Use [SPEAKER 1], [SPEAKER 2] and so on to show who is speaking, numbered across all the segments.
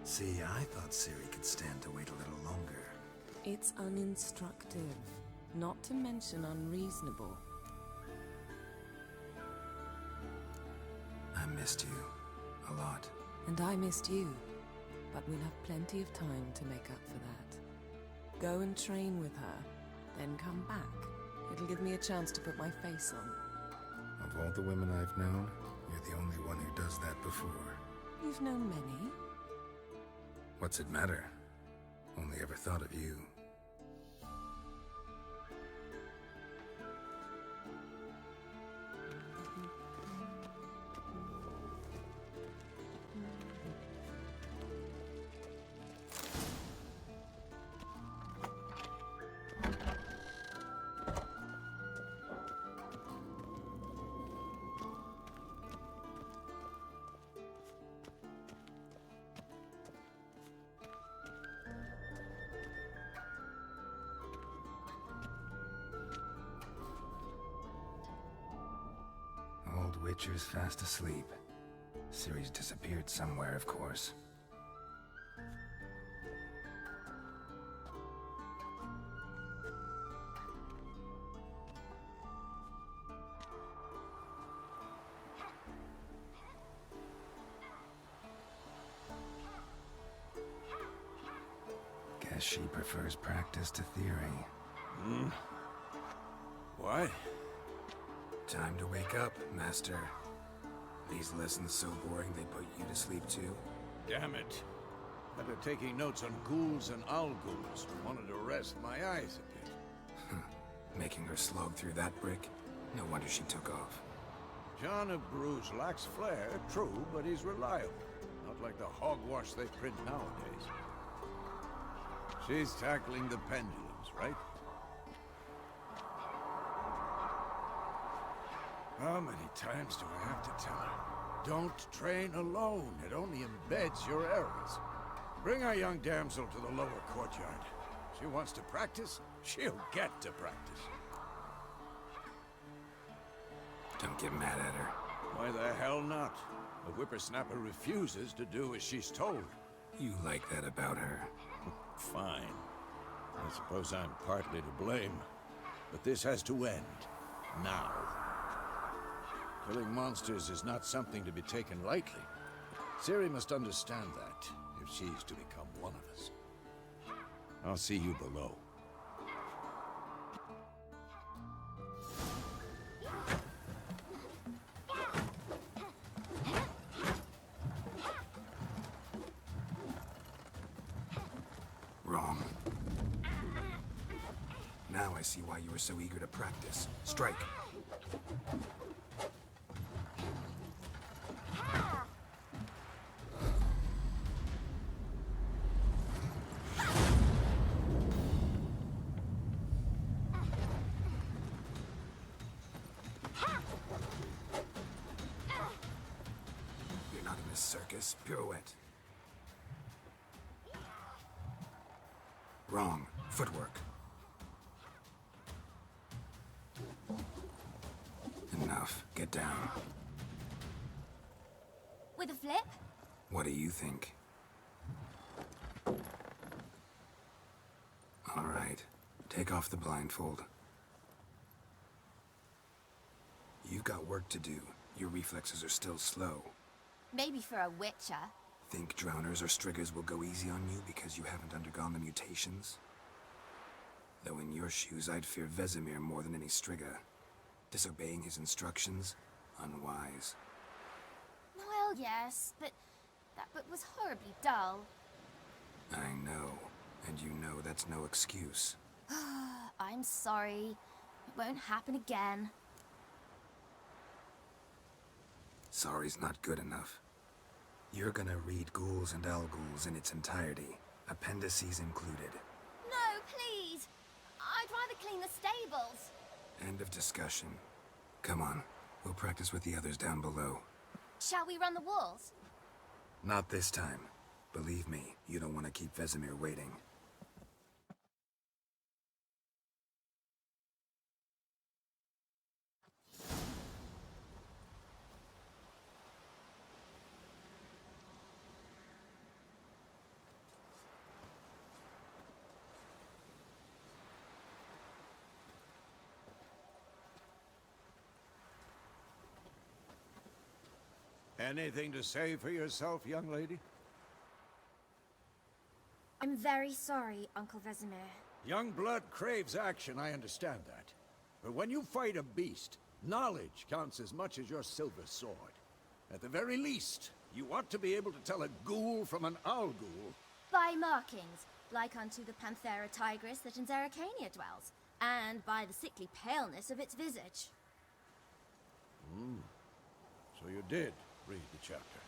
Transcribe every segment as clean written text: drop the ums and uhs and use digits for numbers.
[SPEAKER 1] See, I thought Ciri could stand to wait a little longer.
[SPEAKER 2] It's uninstructive, not to mention unreasonable.
[SPEAKER 1] I missed you. A lot.
[SPEAKER 2] And I missed you. But we'll have plenty of time to make up for that. Go and train with her, then come back. It'll give me a chance to put my face on.
[SPEAKER 1] Of all the women I've known, you're the only one who does that before.
[SPEAKER 2] You've known many.
[SPEAKER 1] What's it matter? Only ever thought of you. Old Witcher's fast asleep. Ciri's disappeared somewhere, of course. Guess she prefers practice to theory.
[SPEAKER 3] Why?
[SPEAKER 1] Time to wake up, Master. These lessons so boring they put you to sleep too?
[SPEAKER 3] Damn it. After taking notes on ghouls and ghouls, wanted to rest my eyes a bit.
[SPEAKER 1] Making her slog through that brick? No wonder she took off.
[SPEAKER 3] John of Bruges lacks flair, true, but he's reliable. Not like the hogwash they print nowadays. She's tackling the pendulums, right? How many times do I have to tell her? Don't train alone. It only embeds your errors. Bring our young damsel to the lower courtyard. She wants to practice, she'll get to practice.
[SPEAKER 1] Don't get mad at her.
[SPEAKER 3] Why the hell not? The whippersnapper refuses to do as she's told.
[SPEAKER 1] You like that about her.
[SPEAKER 3] Fine. I suppose I'm partly to blame. But this has to end. Now. Killing monsters is not something to be taken lightly. Ciri must understand that, if she's to become one of us. I'll see you below.
[SPEAKER 1] Wrong. Now I see why you were so eager to practice. Strike. You're not in a circus. Pirouette. Wrong. Footwork. Enough. Get down.
[SPEAKER 4] With a flip?
[SPEAKER 1] What do you think? All right. Take off the blindfold. You've got work to do. Your reflexes are still slow.
[SPEAKER 4] Maybe for a witcher.
[SPEAKER 1] Think drowners or striggers will go easy on you because you haven't undergone the mutations? Though in your shoes, I'd fear Vesemir more than any strigger. Disobeying his instructions? Unwise.
[SPEAKER 4] Well, yes, but that book was horribly dull.
[SPEAKER 1] I know. And you know that's no excuse.
[SPEAKER 4] I'm sorry. It won't happen again.
[SPEAKER 1] Sorry's not good enough. You're gonna read Ghouls and Ghouls in its entirety, appendices included.
[SPEAKER 4] No, please! I'd rather clean the stables.
[SPEAKER 1] End of discussion. Come on, we'll practice with the others down below.
[SPEAKER 4] Shall we run the walls?
[SPEAKER 1] Not this time. Believe me, you don't want to keep Vesemir waiting.
[SPEAKER 3] Anything to say for yourself, young lady?
[SPEAKER 4] I'm very sorry, Uncle Vesemir.
[SPEAKER 3] Young blood craves action, I understand that. But when you fight a beast, knowledge counts as much as your silver sword. At the very least, you ought to be able to tell a ghoul from an owl ghoul.
[SPEAKER 4] By markings, like unto the Panthera tigris that in Zerrikania dwells, and by the sickly paleness of its visage.
[SPEAKER 3] So you did read the chapter.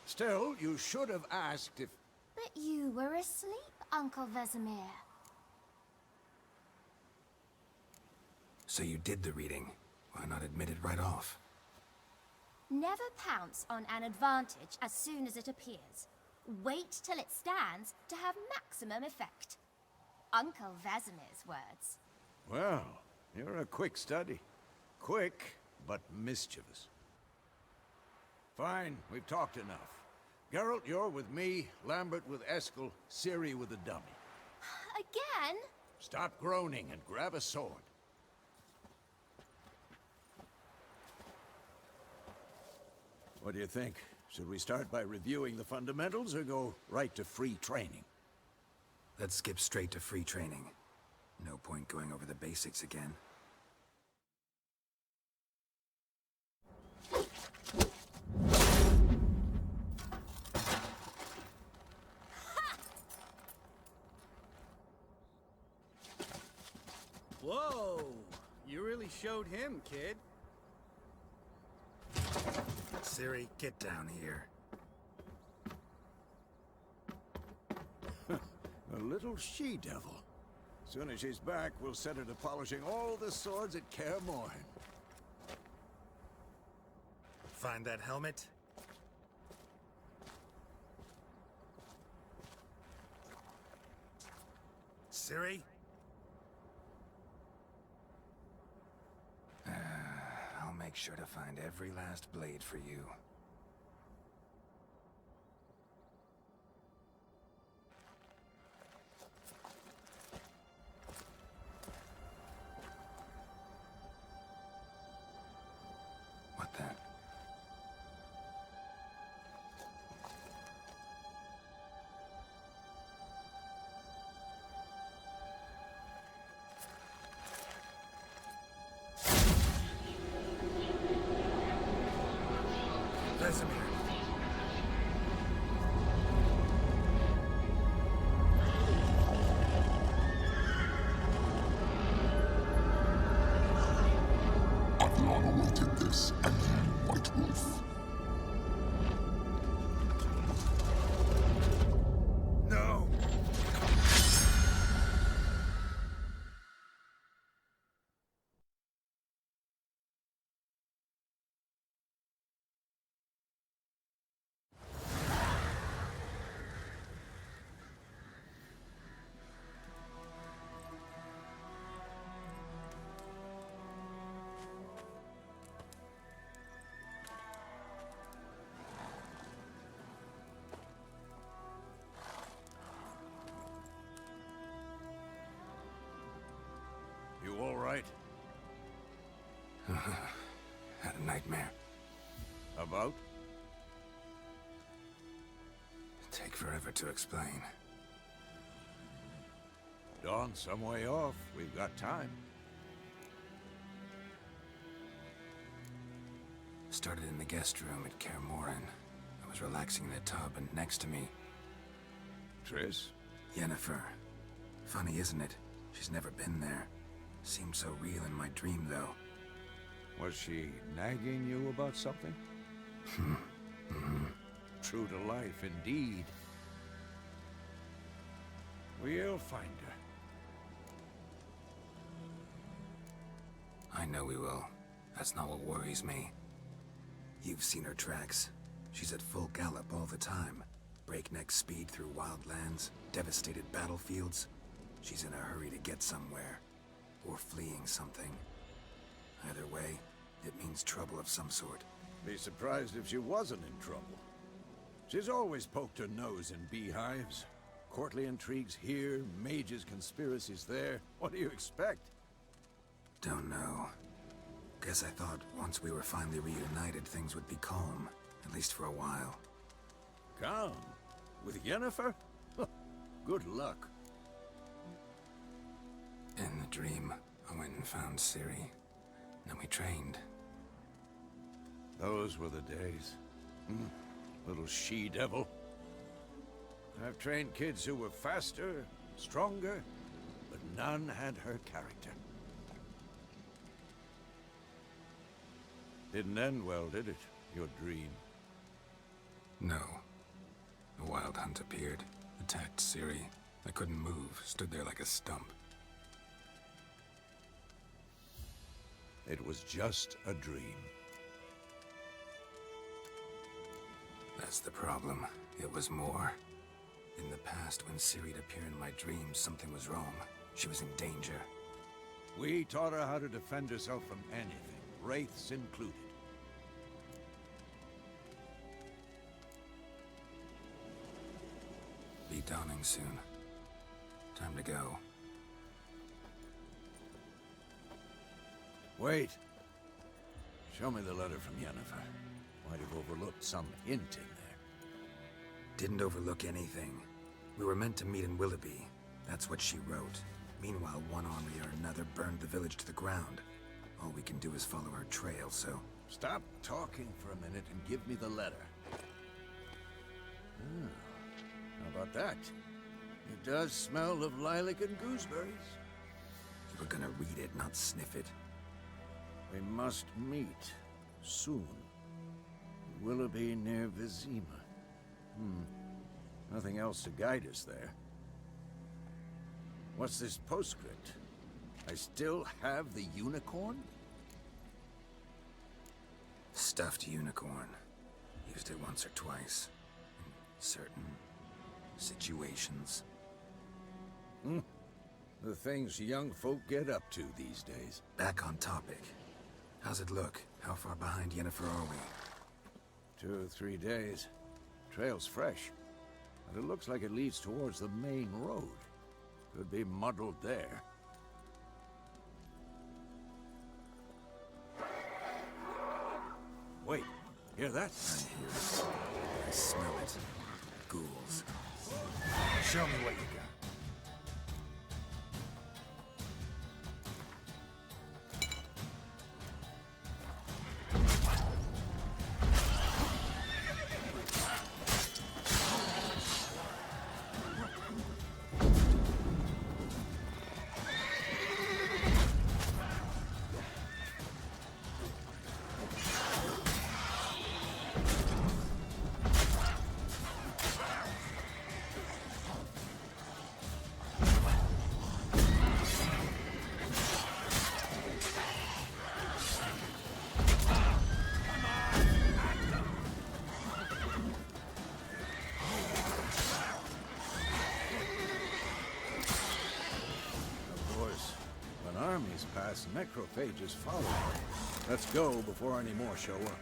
[SPEAKER 3] Still, you should have asked if...
[SPEAKER 4] But you were asleep, Uncle Vesemir.
[SPEAKER 1] So you did the reading. Why not admit it right off?
[SPEAKER 4] Never pounce on an advantage as soon as it appears. Wait till it stands to have maximum effect. Uncle Vesemir's words.
[SPEAKER 3] Well, you're a quick study. Quick, but mischievous. Fine, we've talked enough. Geralt, you're with me, Lambert with Eskel, Ciri with the dummy.
[SPEAKER 4] Again?
[SPEAKER 3] Stop groaning and grab a sword. What do you think? Should we start by reviewing the fundamentals or go right to free training?
[SPEAKER 1] Let's skip straight to free training. No point going over the basics again.
[SPEAKER 5] Whoa! You really showed him, kid.
[SPEAKER 1] Ciri, get down here.
[SPEAKER 3] A little she-devil. Soon as she's back, we'll set her to polishing all the swords at Kaer Morhen.
[SPEAKER 1] Find that helmet? Ciri? I'll make sure to find every last blade for you. What then? Vesemir.
[SPEAKER 6] Athlon awaited this, and you, White Wolf.
[SPEAKER 1] No!
[SPEAKER 3] You all right?
[SPEAKER 1] Had a nightmare.
[SPEAKER 3] About?
[SPEAKER 1] Take forever to explain.
[SPEAKER 3] Dawn's some way off. We've got time.
[SPEAKER 1] Started in the guest room at Kaer Morhen. I was relaxing in a tub, and next to me,
[SPEAKER 3] Triss?
[SPEAKER 1] Yennefer. Funny, isn't it? She's never been there. Seemed so real in my dream, though.
[SPEAKER 3] Was she nagging you about something? True to life, indeed. We'll find her.
[SPEAKER 1] I know we will. That's not what worries me. You've seen her tracks. She's at full gallop all the time. Breakneck speed through wild lands, devastated battlefields. She's in a hurry to get somewhere. Or fleeing something. Either way, it means trouble of some sort.
[SPEAKER 3] Be surprised if she wasn't in trouble. She's always poked her nose in beehives. Courtly intrigues here, mages' conspiracies there. What do you expect?
[SPEAKER 1] Don't know. Guess I thought once we were finally reunited, things would be calm. At least for a while.
[SPEAKER 3] Come? With Yennefer? Good luck.
[SPEAKER 1] In the dream, I went and found Ciri. Then we trained.
[SPEAKER 3] Those were the days. Little she-devil. I've trained kids who were faster, stronger, but none had her character. Didn't end well, did it? Your dream?
[SPEAKER 1] No. A wild hunt appeared, attacked Ciri. I couldn't move, stood there like a stump.
[SPEAKER 3] It was just a dream.
[SPEAKER 1] That's the problem. It was more. In the past, when Ciri'd appear in my dreams, something was wrong. She was in danger.
[SPEAKER 3] We taught her how to defend herself from anything, wraiths included.
[SPEAKER 1] Be dawning soon. Time to go.
[SPEAKER 3] Wait. Show me the letter from Yennefer. Might have overlooked some hint in there.
[SPEAKER 1] Didn't overlook anything. We were meant to meet in Willoughby. That's what she wrote. Meanwhile, one army or another burned the village to the ground. All we can do is follow her trail, so...
[SPEAKER 3] Stop talking for a minute and give me the letter. How about that? It does smell of lilac and gooseberries.
[SPEAKER 1] You were gonna read it, not sniff it.
[SPEAKER 3] We must meet soon. Willoughby near Vizima. Nothing else to guide us there. What's this postscript? I still have the unicorn?
[SPEAKER 1] Stuffed unicorn. Used it once or twice. In certain situations.
[SPEAKER 3] The things young folk get up to these days.
[SPEAKER 1] Back on topic. How's it look? How far behind Yennefer are we?
[SPEAKER 3] 2 or 3 days. Trail's fresh, but it looks like it leads towards the main road. Could be muddled there. Wait, hear that?
[SPEAKER 1] I hear it. I smell it. Ghouls.
[SPEAKER 3] Show me what you got. Armies pass, necrophages follow. Let's go before any more show up.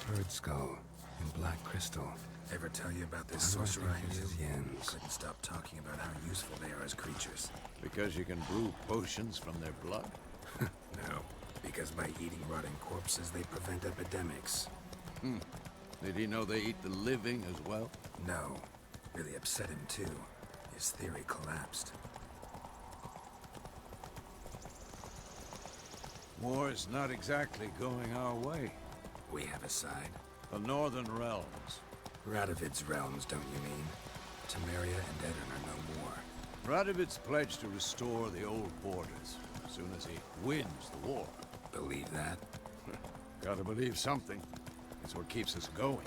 [SPEAKER 1] Bird skull and black crystal. Ever tell you about this sorcerer I knew?
[SPEAKER 5] Yens.
[SPEAKER 1] Couldn't stop talking about how useful they are as creatures.
[SPEAKER 3] Because you can brew potions from their blood?
[SPEAKER 1] No, because by eating rotting corpses, they prevent epidemics.
[SPEAKER 3] Did he know they eat the living as well?
[SPEAKER 1] No, really upset him too. His theory collapsed.
[SPEAKER 3] War's not exactly going our way.
[SPEAKER 1] We have a side.
[SPEAKER 3] The Northern Realms.
[SPEAKER 1] Radovid's realms, don't you mean? Temeria and Edirn are no more.
[SPEAKER 3] Radovid's pledged to restore the old borders as soon as he wins the war.
[SPEAKER 1] Believe that?
[SPEAKER 3] Gotta believe something. It's what keeps us going.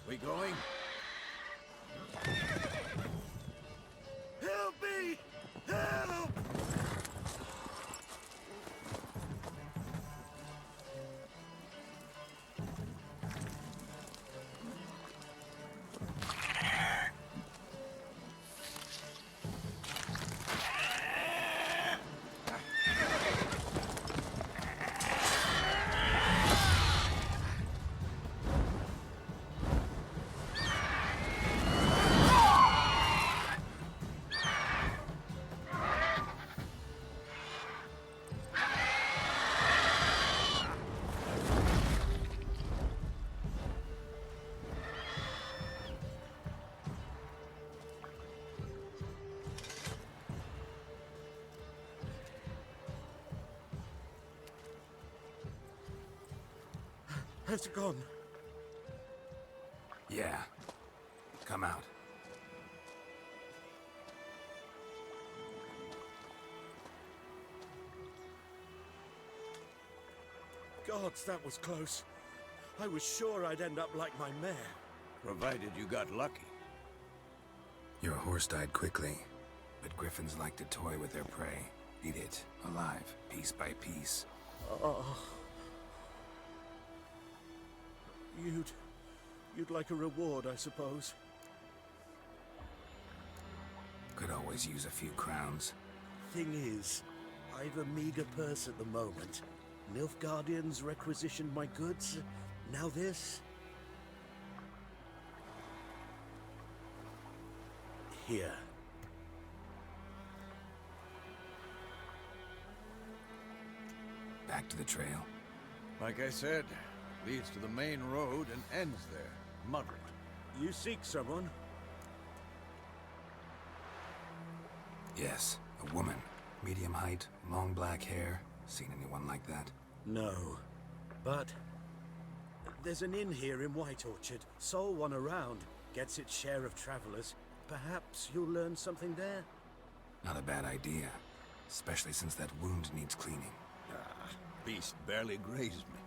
[SPEAKER 3] We going?
[SPEAKER 7] Has it gone?
[SPEAKER 1] Yeah. Come out.
[SPEAKER 7] Gods, that was close. I was sure I'd end up like my mare.
[SPEAKER 3] Provided you got lucky.
[SPEAKER 1] Your horse died quickly, but griffins like to toy with their prey. Eat it, alive, piece by piece.
[SPEAKER 7] Oh. You'd like a reward, I suppose.
[SPEAKER 1] Could always use a few crowns.
[SPEAKER 7] Thing is, I've a meager purse at the moment. Nilfgaardians requisitioned my goods. Now this. Here.
[SPEAKER 1] Back to the trail.
[SPEAKER 3] Like I said, leads to the main road and ends there, muddled.
[SPEAKER 7] You seek someone?
[SPEAKER 1] Yes, a woman. Medium height, long black hair. Seen anyone like that?
[SPEAKER 7] No. But there's an inn here in White Orchard. Sole one around. Gets its share of travelers. Perhaps you'll learn something there?
[SPEAKER 1] Not a bad idea. Especially since that wound needs cleaning.
[SPEAKER 3] Beast barely grazed me.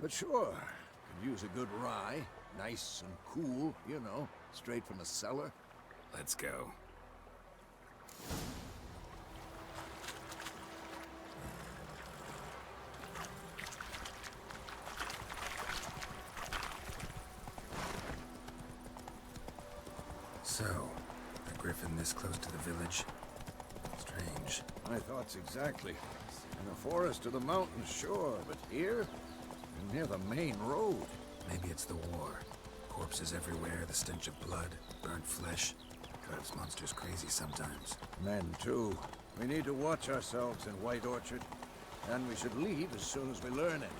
[SPEAKER 3] But sure, could use a good rye. Nice and cool, you know, straight from a cellar.
[SPEAKER 1] Let's go. So, a griffin this close to the village? Strange.
[SPEAKER 3] My thoughts exactly. In the forest or the mountains, sure, but here? Near the main road.
[SPEAKER 1] Maybe it's the war. Corpses everywhere, the stench of blood, burnt flesh. Drives monsters crazy sometimes.
[SPEAKER 3] Men, too. We need to watch ourselves in White Orchard. And we should leave as soon as we learn anything.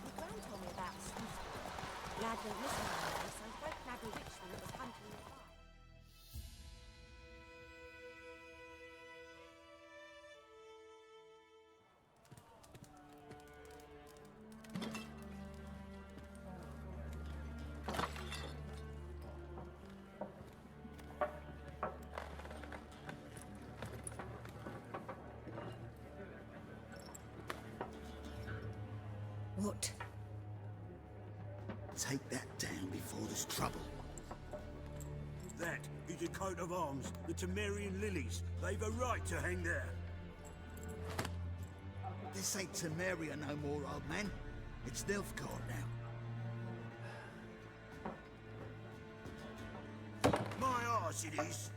[SPEAKER 8] My gran told me about some lad went missing one day, so I spoke to a witch when it was hunting the fire.
[SPEAKER 2] What?
[SPEAKER 9] Take that down before there's trouble.
[SPEAKER 7] That is a coat of arms, the Temerian lilies. They've a right to hang there.
[SPEAKER 9] This ain't Temeria no more, old man. It's Nilfgaard now.
[SPEAKER 7] My arse it is.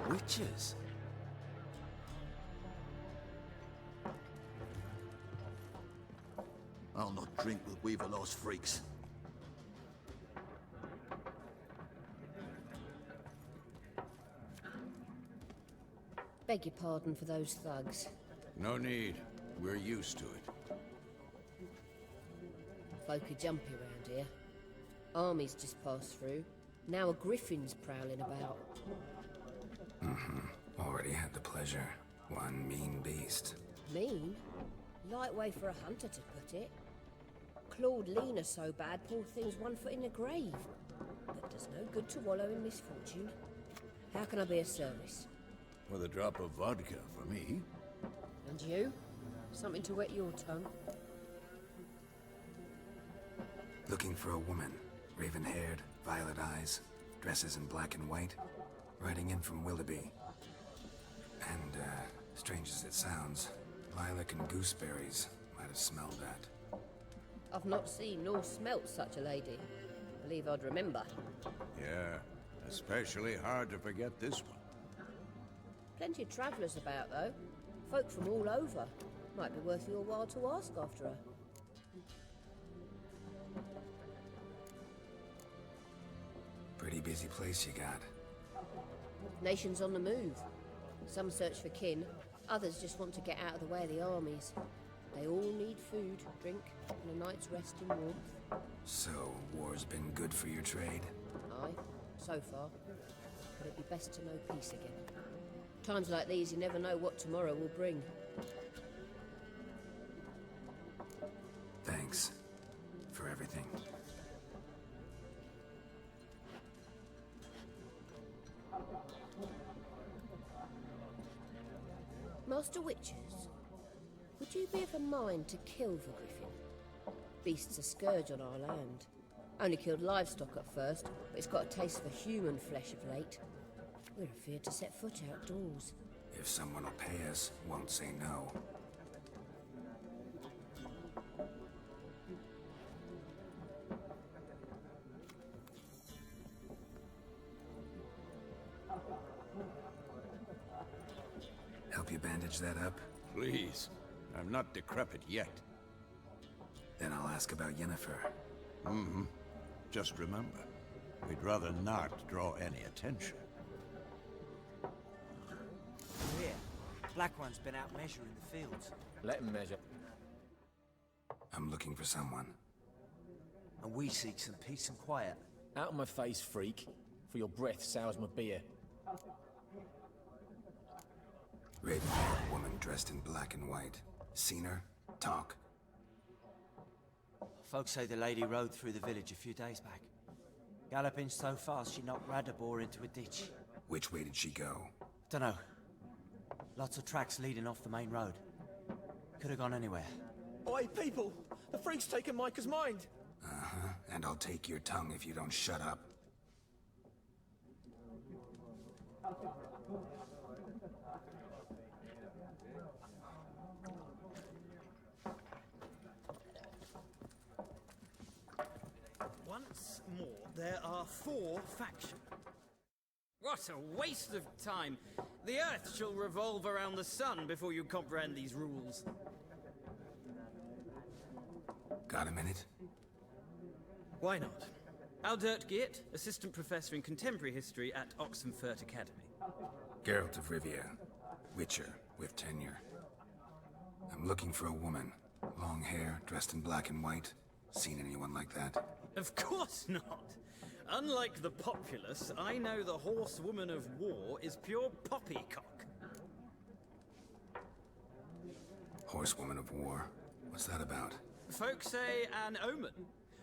[SPEAKER 1] Witches?
[SPEAKER 9] I'll not drink with Weaverlost freaks.
[SPEAKER 8] Beg your pardon for those thugs.
[SPEAKER 3] No need. We're used to it.
[SPEAKER 8] Folk are jumpy around here. Armies just passed through. Now a griffin's prowling about.
[SPEAKER 1] Already had the pleasure. One mean beast.
[SPEAKER 8] Mean? Light way for a hunter to put it. Clawed Lena so bad, poor thing's 1 foot in the grave. But does no good to wallow in misfortune. How can I be of service?
[SPEAKER 3] With a drop of vodka for me.
[SPEAKER 8] And you? Something to wet your tongue?
[SPEAKER 1] Looking for a woman. Raven-haired, violet eyes, dresses in black and white. Riding in from Willoughby. And, strange as it sounds, lilac and gooseberries might have smelled that.
[SPEAKER 8] I've not seen nor smelt such a lady. Believe I'd remember.
[SPEAKER 3] Yeah, especially hard to forget this one.
[SPEAKER 8] Plenty of travellers about, though. Folk from all over. Might be worth your while to ask after her.
[SPEAKER 1] Pretty busy place you got.
[SPEAKER 8] Nations on the move. Some search for kin, others just want to get out of the way of the armies. They all need food, drink, and a night's rest in warmth.
[SPEAKER 1] So, war's been good for your trade?
[SPEAKER 8] Aye, so far. But it'd be best to know peace again. Times like these, you never know what tomorrow will bring.
[SPEAKER 1] Thanks for everything.
[SPEAKER 8] Master Witchers, would you be of a mind to kill the Griffin? Beast's a scourge on our land. Only killed livestock at first, but it's got a taste for human flesh of late. We're afeard to set foot outdoors.
[SPEAKER 1] If someone will pay us, won't say no. Help you bandage that up?
[SPEAKER 3] Please. I'm not decrepit yet.
[SPEAKER 1] Then I'll ask about Yennefer.
[SPEAKER 3] Mm-hmm. Just remember, we'd rather not draw any attention.
[SPEAKER 10] Here, Black One's been out measuring the fields.
[SPEAKER 11] Let him measure.
[SPEAKER 1] I'm looking for someone.
[SPEAKER 10] And we seek some peace and quiet.
[SPEAKER 11] Out of my face, freak. For your breath sours my beer.
[SPEAKER 1] Raven-haired woman dressed in black and white. Seen her? Talk.
[SPEAKER 10] Folks say the lady rode through the village a few days back. Galloping so fast she knocked Radabor into a ditch.
[SPEAKER 1] Which way did she go?
[SPEAKER 10] Dunno. Lots of tracks leading off the main road. Could have gone anywhere.
[SPEAKER 11] Oi, people! The freak's taken Micah's mind!
[SPEAKER 1] Uh-huh. And I'll take your tongue if you don't shut up.
[SPEAKER 5] Once more, there are 4 factions. What a waste of time! The Earth shall revolve around the sun before you comprehend these rules.
[SPEAKER 1] Got a minute?
[SPEAKER 5] Why not? Aldert Geert, Assistant Professor in Contemporary History at Oxenfurt Academy.
[SPEAKER 1] Geralt of Rivia. Witcher, with tenure. I'm looking for a woman. Long hair, dressed in black and white. Seen anyone like that?
[SPEAKER 5] Of course not! Unlike the populace, I know the horsewoman of war is pure poppycock.
[SPEAKER 1] Horsewoman of war? What's that about?
[SPEAKER 5] Folks say an omen.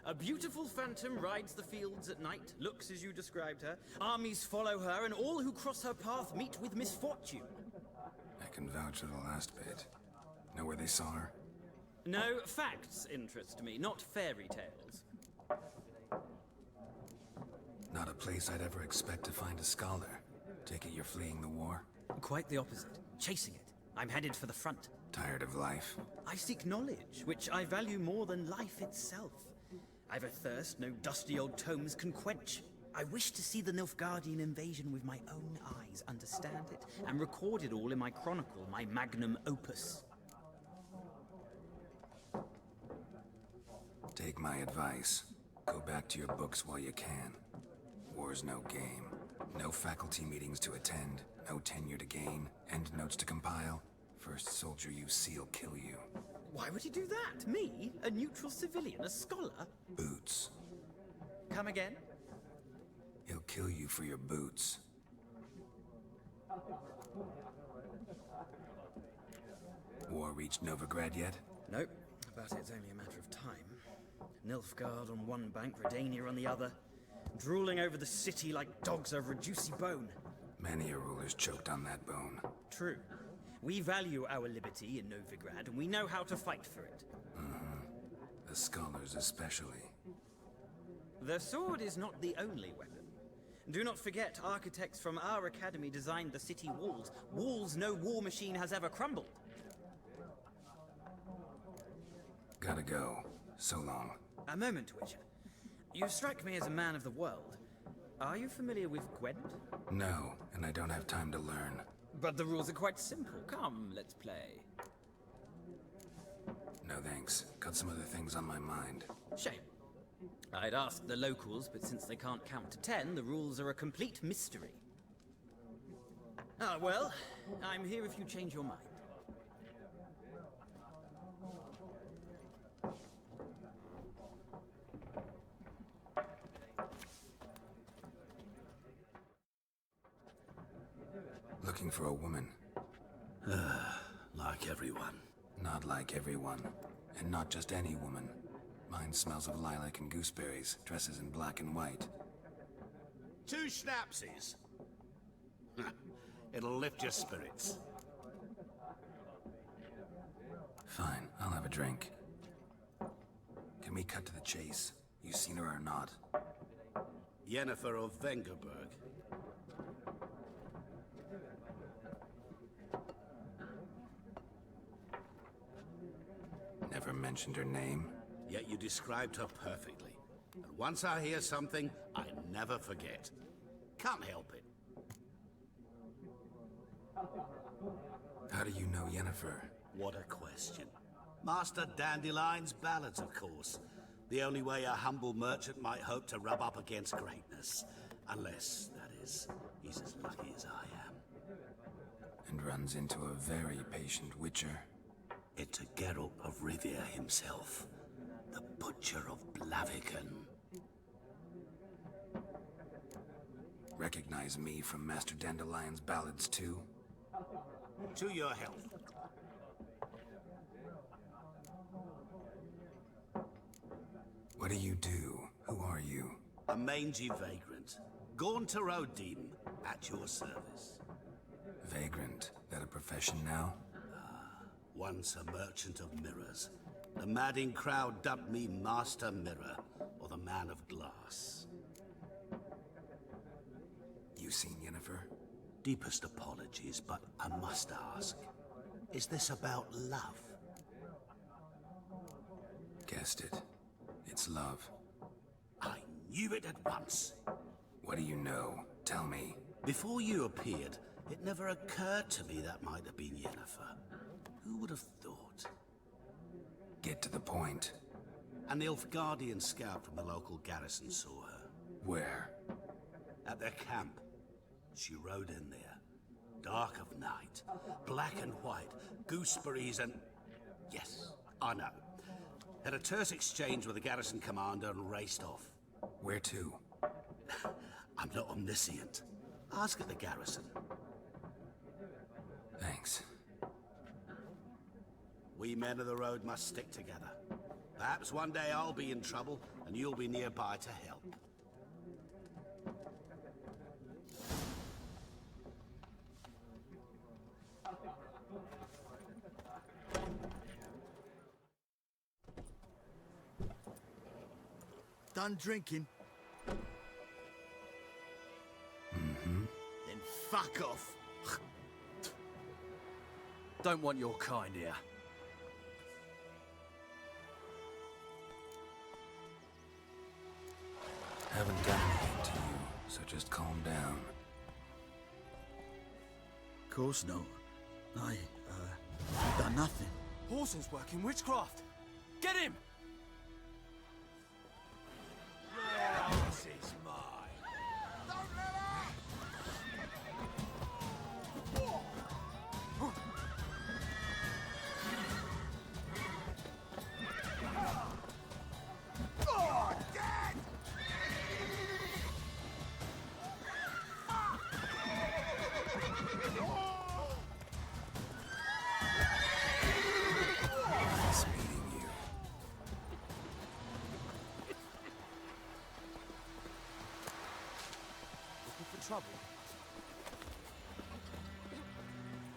[SPEAKER 5] A beautiful phantom rides the fields at night, looks as you described her. Armies follow her, and all who cross her path meet with misfortune.
[SPEAKER 1] I can vouch for the last bit. Know where they saw her?
[SPEAKER 5] No, facts interest me, not fairy tales.
[SPEAKER 1] Not a place I'd ever expect to find a scholar. Take it you're fleeing the war?
[SPEAKER 5] Quite the opposite. Chasing it. I'm headed for the front.
[SPEAKER 1] Tired of life?
[SPEAKER 5] I seek knowledge, which I value more than life itself. I've a thirst no dusty old tomes can quench. I wish to see the Nilfgaardian invasion with my own eyes, understand it, and record it all in my chronicle, my magnum opus.
[SPEAKER 1] Take my advice. Go back to your books while you can. War's no game. No faculty meetings to attend, no tenure to gain, end notes to compile. First soldier you see'll kill you.
[SPEAKER 5] Why would he do that? Me? A neutral civilian? A scholar?
[SPEAKER 1] Boots.
[SPEAKER 5] Come again?
[SPEAKER 1] He'll kill you for your boots. War reached Novigrad yet?
[SPEAKER 5] Nope, but it's only a matter of time. Nilfgaard on one bank, Redania on the other. Drooling over the city like dogs over a juicy bone.
[SPEAKER 1] Many a ruler's choked on that bone.
[SPEAKER 5] True. We value our liberty in Novigrad, and we know how to fight for it.
[SPEAKER 1] The scholars especially.
[SPEAKER 5] The sword is not the only weapon. Do not forget, architects from our academy designed the city walls. Walls no war machine has ever crumbled.
[SPEAKER 1] Gotta go. So long.
[SPEAKER 5] A moment, Witcher. You strike me as a man of the world. Are you familiar with Gwent?
[SPEAKER 1] No, and I don't have time to learn.
[SPEAKER 5] But the rules are quite simple. Come, let's play.
[SPEAKER 1] No thanks. Got some other things on my mind.
[SPEAKER 5] Shame. I'd ask the locals, but since they can't count to 10, the rules are a complete mystery. Ah, well, I'm here if you change your mind.
[SPEAKER 1] Looking for a woman.
[SPEAKER 7] Like everyone.
[SPEAKER 1] Not like everyone. And not just any woman. Mine smells of lilac and gooseberries, dresses in black and white.
[SPEAKER 7] 2 schnapsies. It'll lift your spirits.
[SPEAKER 1] Fine, I'll have a drink. Can we cut to the chase? You seen her or not?
[SPEAKER 7] Yennefer of Vengerberg.
[SPEAKER 1] Never mentioned her name.
[SPEAKER 7] Yet you described her perfectly. And once I hear something, I never forget. Can't help it.
[SPEAKER 1] How do you know Yennefer?
[SPEAKER 7] What a question. Master Dandelion's ballads, of course. The only way a humble merchant might hope to rub up against greatness. Unless, that is, he's as lucky as I am.
[SPEAKER 1] And runs into a very patient witcher.
[SPEAKER 7] It's a Geralt of Rivia himself. The Butcher of Blaviken.
[SPEAKER 1] Recognize me from Master Dandelion's ballads too?
[SPEAKER 7] To your health.
[SPEAKER 1] What do you do? Who are you?
[SPEAKER 7] A mangy vagrant. Gaunter O'Deem, at your service.
[SPEAKER 1] Vagrant. That a profession now?
[SPEAKER 7] Once a merchant of mirrors. The madding crowd dubbed me Master Mirror, or the Man of Glass.
[SPEAKER 1] You seen Yennefer?
[SPEAKER 7] Deepest apologies, but I must ask. Is this about love?
[SPEAKER 1] Guessed it. It's love.
[SPEAKER 7] I knew it at once.
[SPEAKER 1] What do you know? Tell me.
[SPEAKER 7] Before you appeared, it never occurred to me that might have been Yennefer. Who would have thought?
[SPEAKER 1] Get to the point.
[SPEAKER 7] An Nilfgaardian scout from the local garrison saw her.
[SPEAKER 1] Where?
[SPEAKER 7] At their camp. She rode in there. Dark of night. Black and white. Gooseberries and... Yes, I know. Had a terse exchange with the garrison commander and raced off.
[SPEAKER 1] Where to?
[SPEAKER 7] I'm not omniscient. Ask at the garrison.
[SPEAKER 1] Thanks.
[SPEAKER 7] We men of the road must stick together. Perhaps one day I'll be in trouble, and you'll be nearby to help.
[SPEAKER 9] Done drinking?
[SPEAKER 1] Mm-hmm.
[SPEAKER 9] Then fuck off.
[SPEAKER 12] Don't want your kind here.
[SPEAKER 1] Haven't done anything to you, so just calm down.
[SPEAKER 9] Of course not. I, done nothing.
[SPEAKER 12] Horses working witchcraft. Get him!
[SPEAKER 7] This is mine.
[SPEAKER 1] Nice meeting you.
[SPEAKER 12] Looking for trouble?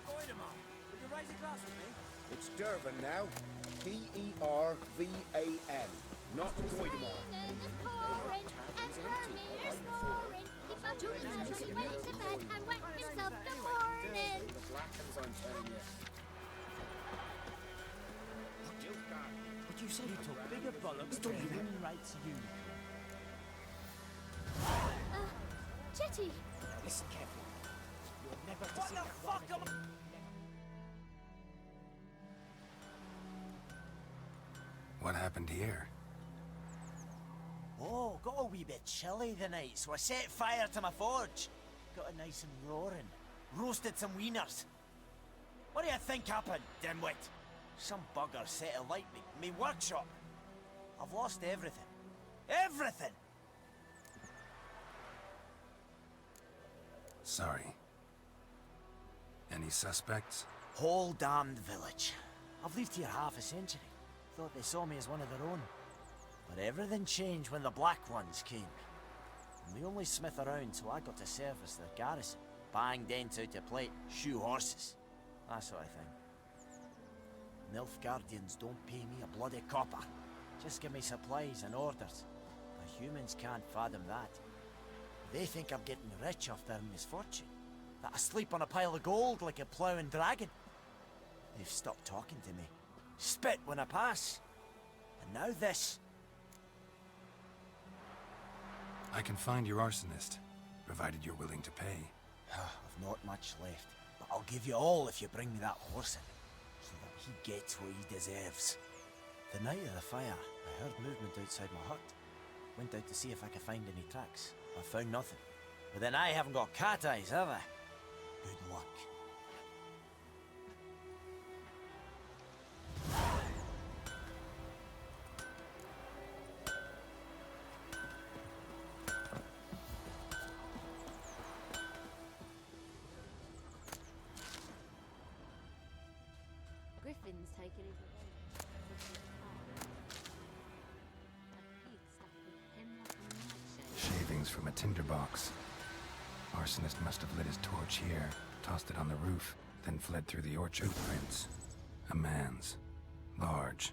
[SPEAKER 12] Voidemar, would you raise a glass with me?
[SPEAKER 13] It's Dervan now. D-E-R-V-A-N. Not Voidemar.
[SPEAKER 12] But you said he took bigger bollocks than human rights you.
[SPEAKER 4] Jetty!
[SPEAKER 12] Listen carefully. You're never to see the fuck am
[SPEAKER 1] What happened here?
[SPEAKER 14] Oh, got a wee bit chilly the night, so I set fire to my forge. Got it nice and roaring.
[SPEAKER 10] roasted some wieners. What do you think happened, dimwit? Some bugger set alight me workshop. I've lost everything. Everything!
[SPEAKER 1] Sorry. Any suspects?
[SPEAKER 10] Whole damned village. I've lived here half a century. Thought they saw me as one of their own. But everything changed when the Black Ones came. I'm the only smith around, so I got to service their garrison. Bang dents out of plate, shoe horses. That sort of thing. Nilfgaardians don't pay me a bloody copper. Just give me supplies and orders. The humans can't fathom that. They think I'm getting rich off their misfortune. That I sleep on a pile of gold like a ploughing dragon. They've stopped talking to me. Spit when I pass. And now this.
[SPEAKER 1] I can find your arsonist, provided you're willing to pay.
[SPEAKER 10] I've not much left, but I'll give you all if you bring me that horse in, so that he gets what he deserves. The night of the fire, I heard movement outside my hut. Went out to see if I could find any tracks. I found nothing. But then I haven't got cat eyes, have I? Good luck.
[SPEAKER 14] Griffin's taken his revenge. A pig stuffed with hemlock and nightshade.
[SPEAKER 1] Shavings from a tinderbox. Arsonist must have lit his torch here, tossed it on the roof, then fled through the orchard. Footprints. A man's. Large.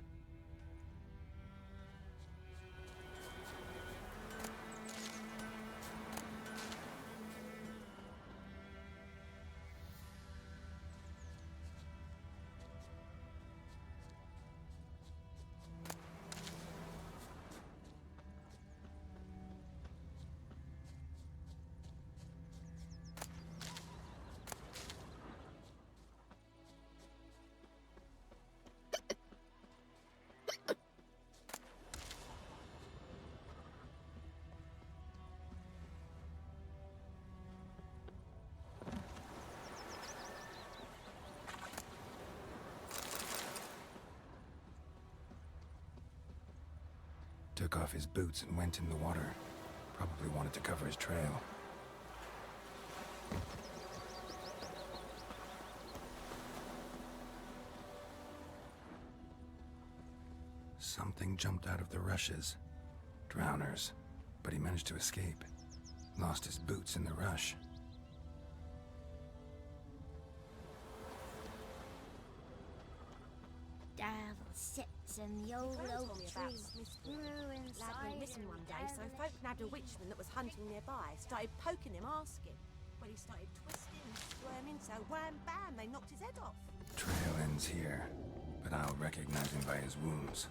[SPEAKER 1] Took off his boots and went in the water. Probably wanted to cover his trail. Something jumped out of the rushes. Drowners. But he managed to escape. Lost his boots in the rush.
[SPEAKER 4] Devil sits in the old
[SPEAKER 15] Grandma
[SPEAKER 4] oak
[SPEAKER 15] told me about
[SPEAKER 4] tree,
[SPEAKER 15] Smith's
[SPEAKER 4] grew
[SPEAKER 15] Lad went
[SPEAKER 4] inside
[SPEAKER 15] missing
[SPEAKER 4] him
[SPEAKER 15] one day, so
[SPEAKER 4] and
[SPEAKER 15] folk nabbed a witchman that was hunting nearby. Started poking him, asking. When he started twisting and squirming, so wham bam, they knocked his head off.
[SPEAKER 1] Trail ends here, but I'll recognize him by his wounds.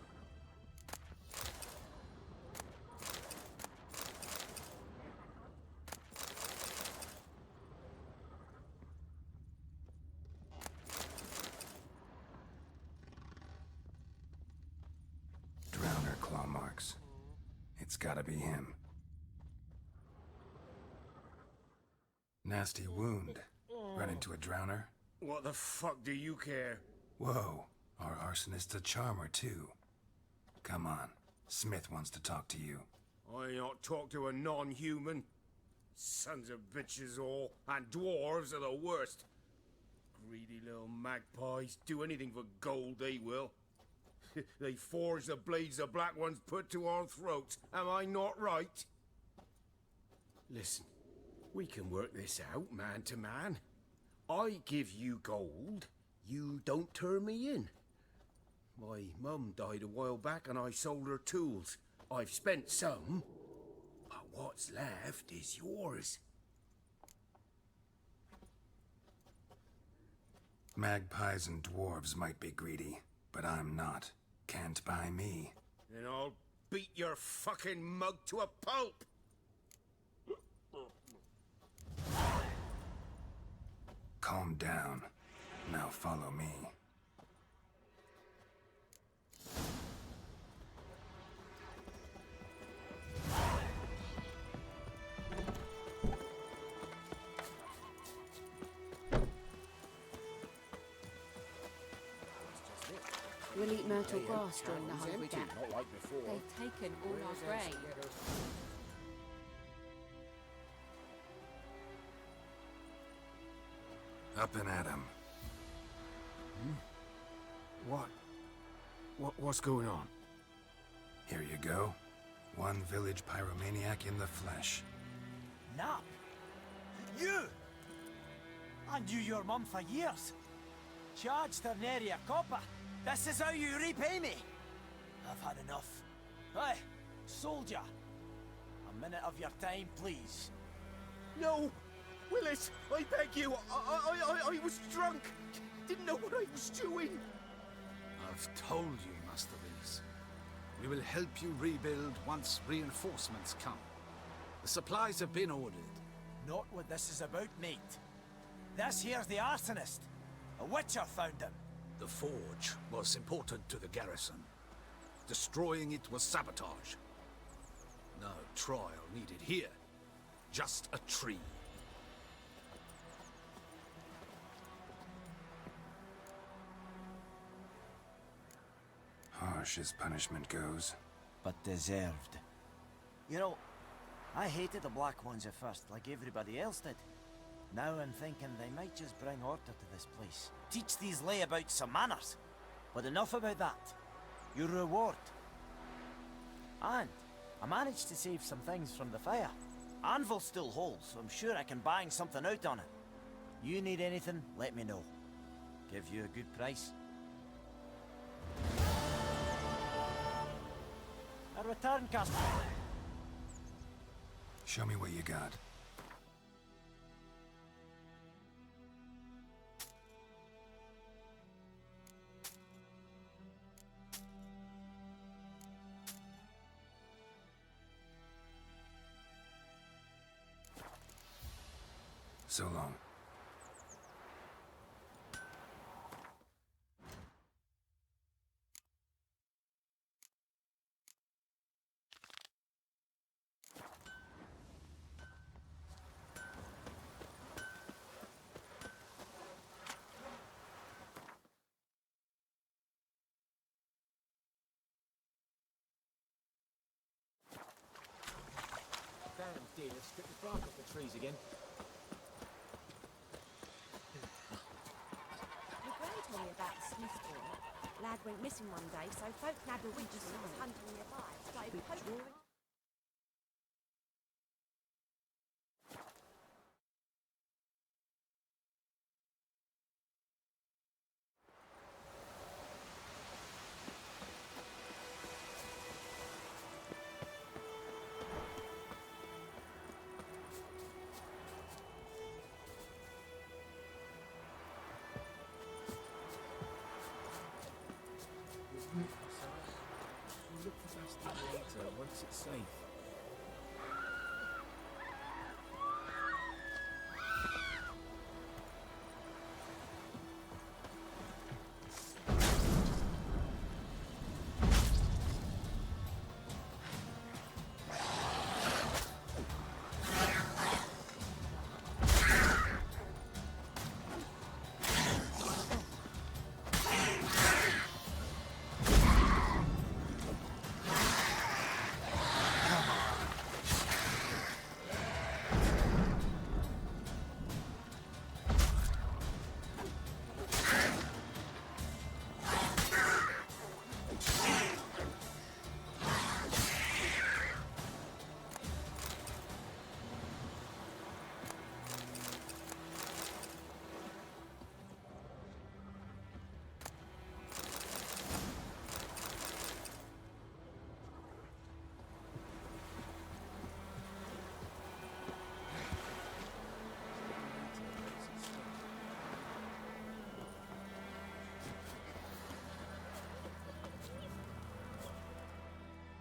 [SPEAKER 1] Drowner claw marks. It's gotta be him. Nasty wound. Run into a drowner?
[SPEAKER 13] What the fuck do you care?
[SPEAKER 1] Whoa, our arsonist's a charmer too. Come on, Smith wants to talk to you.
[SPEAKER 13] I ain't not talk to a non-human. Sons of bitches all, and dwarves are the worst. Greedy little magpies, do anything for gold they will. They forge the blades the Black Ones put to our throats, am I not right? Listen, we can work this out man to man. I give you gold, you don't turn me in. My mum died a while back and I sold her tools. I've spent some, but what's left is yours.
[SPEAKER 1] Magpies and dwarves might be greedy, but I'm not. Can't buy me.
[SPEAKER 13] Then I'll beat your fucking mug to a pulp!
[SPEAKER 1] Calm down. Now follow me.
[SPEAKER 15] We'll eat myrtle grass during the Hungry Gap.
[SPEAKER 11] Not like before.
[SPEAKER 14] They've taken all our grain.
[SPEAKER 1] Up and at 'em.
[SPEAKER 13] What's going on?
[SPEAKER 1] Here you go. One village pyromaniac in the flesh.
[SPEAKER 10] Nap? You? I knew your mum for years. Charged her nary a copper. This is how you repay me. I've had enough. Hey, soldier. A minute of your time, please.
[SPEAKER 13] No! Willis, I beg you. I was drunk. Didn't know what I was doing.
[SPEAKER 16] I've told you, Master Willis. We will help you rebuild once reinforcements come. The supplies have been ordered.
[SPEAKER 10] Not what this is about, mate. This here's the arsonist. A witcher found him.
[SPEAKER 16] The forge was important to the garrison. Destroying it was sabotage. No trial needed here. Just a tree.
[SPEAKER 1] Harsh as punishment goes.
[SPEAKER 10] But deserved. You know, I hated the Black Ones at first, like everybody else did. Now I'm thinking they might just bring order to this place. Teach these layabouts some manners. But enough about that. Your reward. And I managed to save some things from the fire. Anvil still holds, so I'm sure I can bang something out on it. You need anything, let me know. Give you a good price. A return customer.
[SPEAKER 1] Show me what you got. So long.
[SPEAKER 11] Damn deer, stripped the bark off the trees again.
[SPEAKER 15] Your gran told me about the Smith boy. Lad went missing one day, so folk nabbed a witch who was hunting nearby. Started poking.
[SPEAKER 11] Look for Bastien later, once it's safe.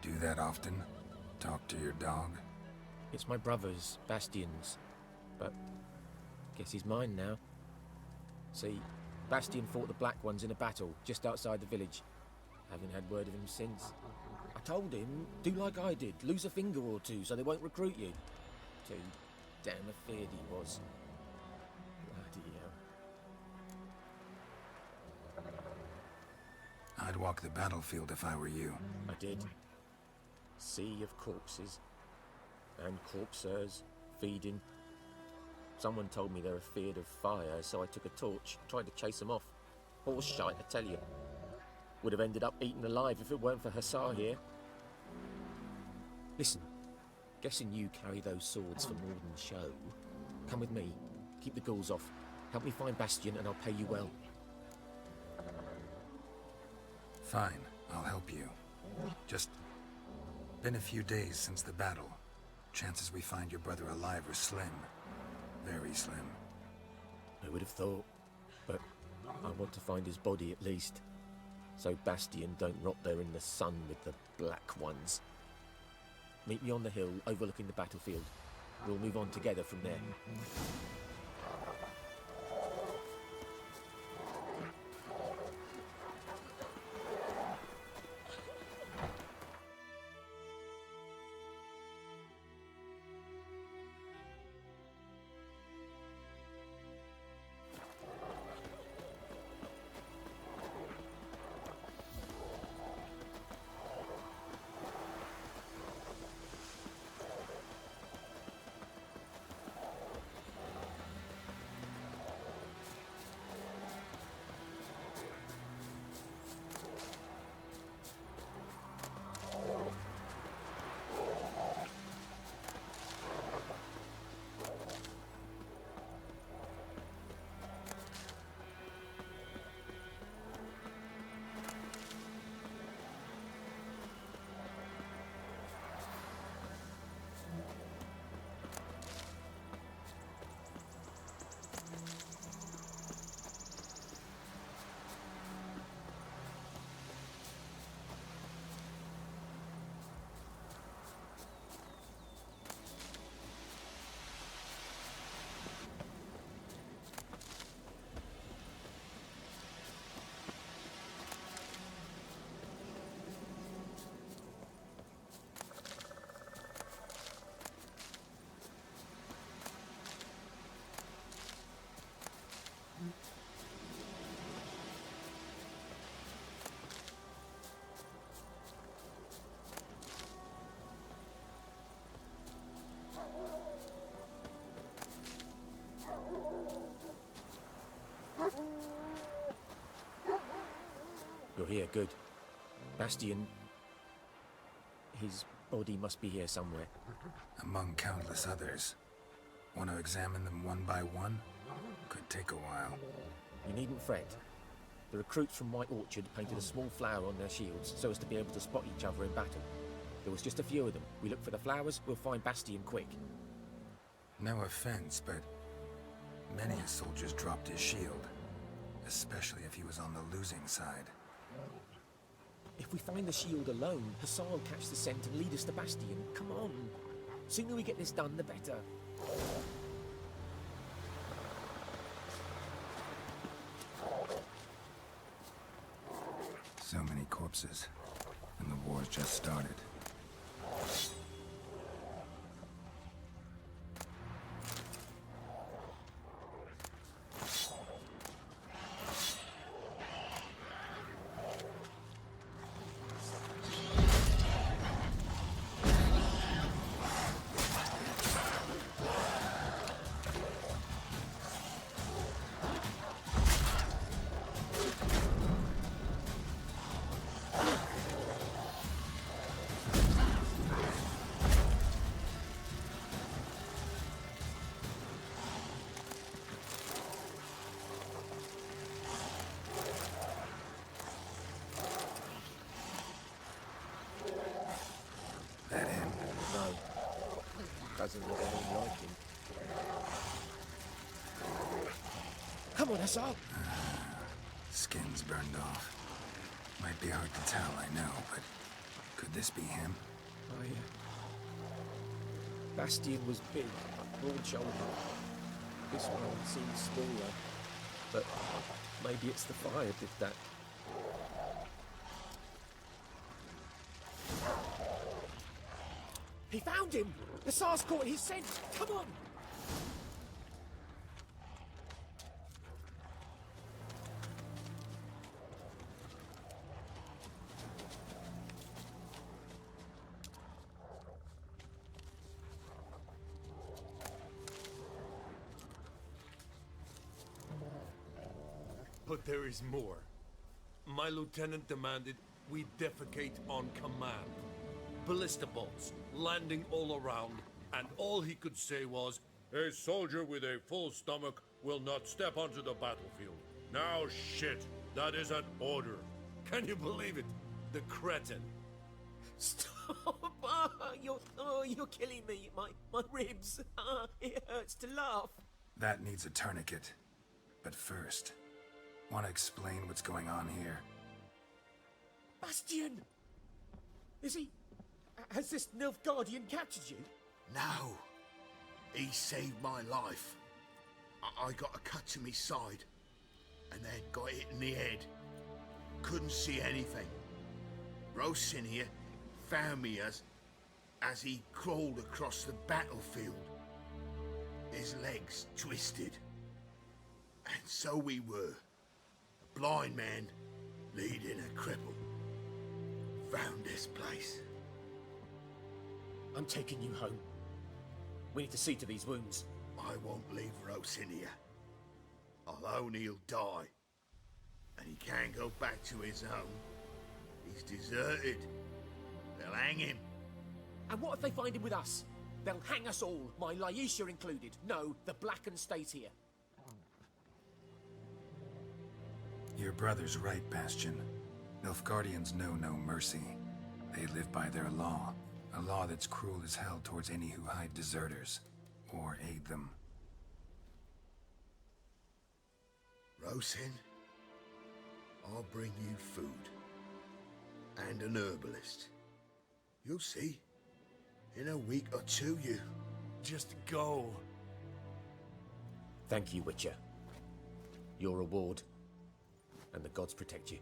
[SPEAKER 1] Do that often? Talk to your dog?
[SPEAKER 11] It's my brother's, Bastien's. But guess he's mine now. See, Bastien fought the Black Ones in a battle just outside the village. Haven't had word of him since. I told him, do like I did, lose a finger or two so they won't recruit you. Too damn afeard he was. Bloody hell.
[SPEAKER 1] I'd walk the battlefield if I were you.
[SPEAKER 11] I did. Sea of corpses. And corpsers feeding. Someone told me they were feared of fire, so I took a torch, tried to chase them off. Horse shite, I tell you. Would have ended up eaten alive if it weren't for Hussar here. Listen, guessing you carry those swords for more than show. Come with me, keep the ghouls off. Help me find Bastion and I'll pay you well.
[SPEAKER 1] Fine, I'll help you. Just been a few days since the battle. Chances we find your brother alive are slim. Very slim.
[SPEAKER 11] I would have thought, but I want to find his body at least. So Bastion don't rot there in the sun with the black ones. Meet me on the hill overlooking the battlefield. We'll move on together from there. You're here, good. Bastion... his body must be here somewhere.
[SPEAKER 1] Among countless others. Want to examine them one by one? Could take a while.
[SPEAKER 11] You needn't fret. The recruits from White Orchard painted a small flower on their shields so as to be able to spot each other in battle. There was just a few of them. We look for the flowers, we'll find Bastion quick.
[SPEAKER 1] No offense, but many a soldier's dropped his shield. Especially if he was on the losing side.
[SPEAKER 11] If we find the shield alone, Hussar will catch the scent and lead us to Bastion. Come on. Sooner we get this done, the better.
[SPEAKER 1] So many corpses. And the war's just started.
[SPEAKER 11] Doesn't look anything like him. Come on, Hussar!
[SPEAKER 1] Skin's burned off. Might be hard to tell, I know, but could this be him?
[SPEAKER 11] Oh, yeah. Bastion was big, broad-shouldered. This one seems smaller, but maybe it's the fire did that. He found him! Hussar's caught his scent! Come on!
[SPEAKER 17] But there is more. My lieutenant demanded we defecate on command. Ballista bolts, landing all around, and all he could say was, "A soldier with a full stomach will not step onto the battlefield." Now shit, that is an order. Can you believe it? The cretin.
[SPEAKER 11] Stop! You're killing me. My ribs. It hurts to laugh.
[SPEAKER 1] That needs a tourniquet. But first, want to explain what's going on here?
[SPEAKER 11] Bastion! Is he... Has this Nilfgaardian captured you?
[SPEAKER 7] No. He saved my life. I got a cut to my side, and then got hit in the head. Couldn't see anything. Rosin here found me as he crawled across the battlefield. His legs twisted. And so we were. A blind man leading a cripple. Found this place.
[SPEAKER 11] I'm taking you home. We need to see to these wounds.
[SPEAKER 7] I won't leave Rosin here. Alone he'll die. And he can't go back to his home. He's deserted. They'll hang him.
[SPEAKER 11] And what if they find him with us? They'll hang us all, my Laisha included. No, the Blacken stays here.
[SPEAKER 1] Your brother's right, Bastion. Nilfgaardians know no mercy. They live by their law. A law that's cruel as hell towards any who hide deserters or aid them.
[SPEAKER 7] Rosin, I'll bring you food. And an herbalist. You'll see. In a week or two, you...
[SPEAKER 17] Just go.
[SPEAKER 11] Thank you, Witcher. Your reward. And the gods protect you.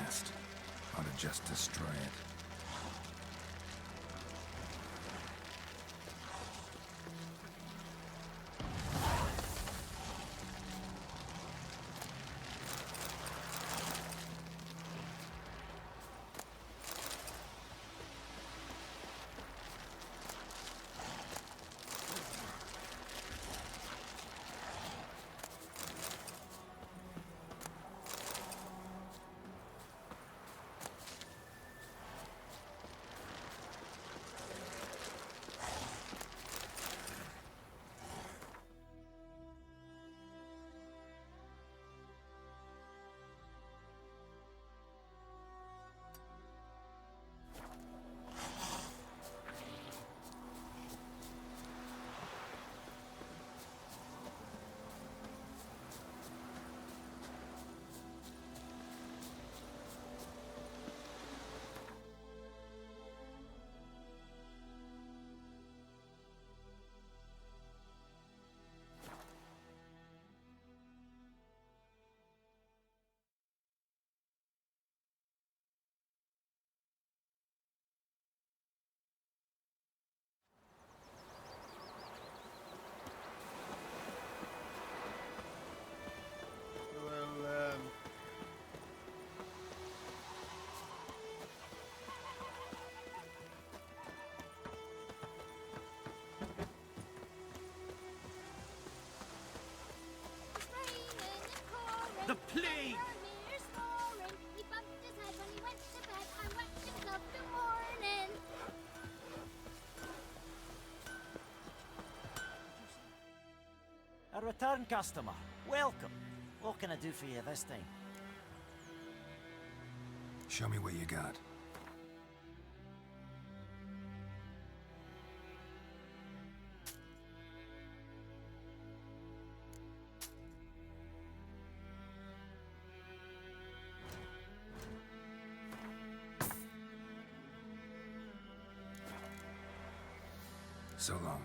[SPEAKER 1] past, or to just destroy it.
[SPEAKER 5] The plague!
[SPEAKER 14] He bumped his head when he went to bed. I wept him up the morning.
[SPEAKER 10] A return customer. Welcome. What can I do for you this time?
[SPEAKER 1] Show me what you got. So long.